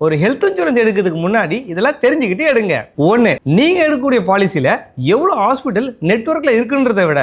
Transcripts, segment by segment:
ஒரு health insurance எடுக்கிறதுக்கு முன்னாடி இதெல்லாம் தெரிஞ்சுக்கிட்டு எடுங்க. ஒன்று, நீங்கள் எடுக்கக்கூடிய பாலிசியில் எவ்வளோ ஹாஸ்பிட்டல் நெட்வொர்க்கில் இருக்குன்றதை விட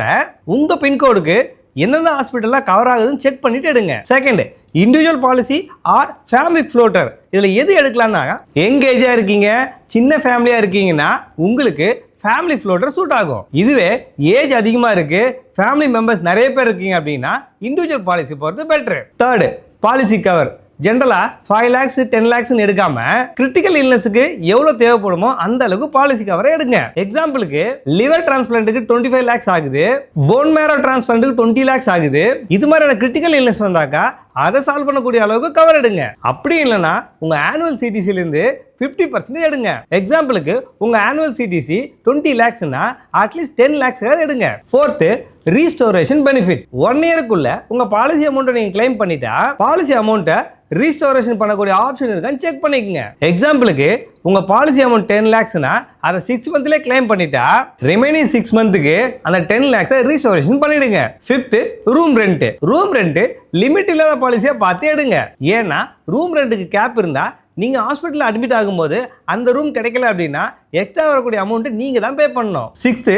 உங்கள் பின்கோடுக்கு எந்தெந்த ஹாஸ்பிட்டல்லாம் கவர் ஆகுதுன்னு செக் பண்ணிட்டு எடுங்க. Second, individual policy or family floater. இதில் எது எடுக்கலாம்னா, எங்கேஜாக இருக்கீங்க, சின்ன ஃபேமிலியாக இருக்கீங்கன்னா உங்களுக்கு ஃபேமிலி ஃப்ளோட்டர் சூட் ஆகும். இதுவே ஏஜ் அதிகமாக இருக்கு, ஃபேமிலி மெம்பர்ஸ் நிறைய பேர் இருக்கீங்க அப்படின்னா இண்டிவிஜுவல் பாலிசி போகிறது பெட்ரு. Third, policy cover. ஜென்ரலா 5 lakhs 10 lakhs எடுக்காம கிரிட்டிக்கல் இல்னஸுக்கு எவ்வளவு தேவைப்படுமோ அந்த அளவுக்கு பாலிசி கவரை எடுங்க. எக்ஸாம்பிளுக்கு லிவர் டிரான்ஸ்பிளான்ட்டுக்கு 25 lakhs ஆகுது, போன் மேரோ டிரான்ஸ்பிளான்ட்டுக்கு 20 lakhs ஆகுது. இது மாதிரியான கிரிட்டிக்கல் இல்னஸ் வந்தாக்கா அதை சால்வ் பண்ணக்கூடிய அளவுக்கு கவர் எடுங்க. அப்படி இல்லைன்னா உங்க ஆனுவல் சிடிசில இருந்து 50% எடுங்க. எக்ஸாம்பிளுக்கு உங்க ஆனுவல் சிடிசி 20 lakhsனா அட்லீஸ்ட் 10 lakhs எடுங்க. Fourth, restoration benefit. 1 இயருக்குள்ள உங்க பாலிசி அமௌண்ட்டை நீங்க கிளைம் பண்ணிட்டா பாலிசி அமௌண்ட்டை ரீஸ்டோரேஷன் பண்ணக்கூடிய ஆப்ஷன் இருக்கான்னு செக் பண்ணிக்கங்க. எக்ஸாம்பிளுக்கு உங்க பாலிசி அமௌண்ட் 10 lakhsனா அதை 6 மந்த்லயே கிளைம் பண்ணிட்டா ரிமைனிங் 6 மந்த்துக்கு அந்த 10 lakhs ரீஸ்டோரேஷன் பண்ணிடுங்க. Fifth, room rent. Room rent limit இல்லாத பாலிசியா பார்த்து எடுங்க. ஏன்னா ரூம் ரெண்ட்டுக்கு கேப் இருந்தா நீங்க ஹாஸ்பிட்டல் அட்மிட் ஆகும்போது அந்த ரூம் கிடைக்கல அப்படின்னா எக்ஸ்ட்ரா வரக்கூடிய அமௌண்ட் நீங்க தான் பே பண்ணணும். Sixth,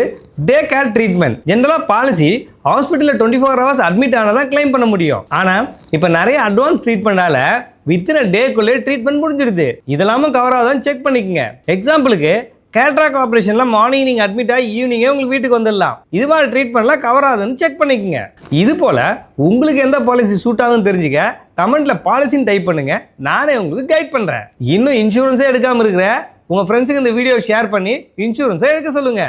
day care treatment. ஜென்ரலா பாலிசி ஹாஸ்பிட்டல்ல 24 hours அட்மிட் ஆனதான் கிளைம் பண்ண முடியும். ஆனா இப்ப நிறைய அட்வான்ஸ் ட்ரீட்மெண்டால வித்தின் டேக்குள்ளே ட்ரீட்மெண்ட் முடிஞ்சிடுது. இதெல்லாமும் கவர் ஆகுதான்னு செக் பண்ணிக்கங்க. எக்ஸாம்பிளுக்கு கேட்ராக் ஆப்ரேஷன்ல மார்னிங் நீங்க அட்மிட் ஆகி ஈவினிங்கே உங்களுக்கு வீட்டுக்கு வந்துடலாம். இது மாதிரி ட்ரீட்மெண்ட்லாம் கவர் ஆகுதுன்னு செக் பண்ணிக்கங்க. இது போல உங்களுக்கு எந்த பாலிசி சூட் ஆகுதுன்னு தெரிஞ்சுக்க கமெண்ட்ல பாலிசின்னு டைப் பண்ணுங்க, நானே உங்களுக்கு கைட் பண்றேன். இன்னும் இன்சூரன்ஸே எடுக்காம இருக்கிற உங்க ஃப்ரெண்ட்ஸுக்கு இந்த வீடியோ ஷேர் பண்ணி இன்சூரன்ஸை எடுக்க சொல்லுங்க.